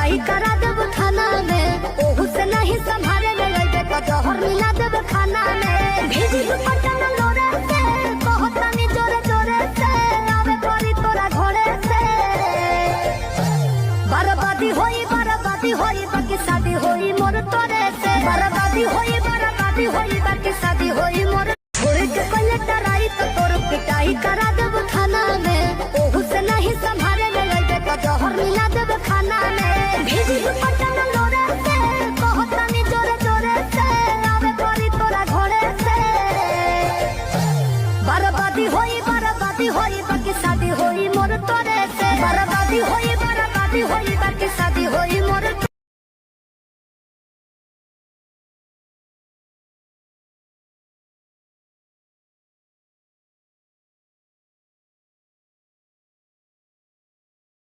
पिटाई करा देब थाना में, ओहू से नहीं संभाले ले लइबे तो जहर मिला देब खाना में। भेजी दुपट्टा लोरे से कहतानी जोरे जोरे से, आवे परी तोरा घरे से। बर्बादी होई बाकी शादी होई मोर तोरे से। बर्बादी होई बाकी शादी होई मोर। छोड़ के कोई डराई तो तोर पिटाई करा देब थाना में, ओहू से नहीं संभाले ले लइबे तो जहर मिला देब खाना में। भेजी दुपट्टा लोरे से कहतानी जोरे जोरे से, आवे परी तोरा घरे से। बर्बादी होई बाकी शादी होई मोर तोरे से। बर्बादी होई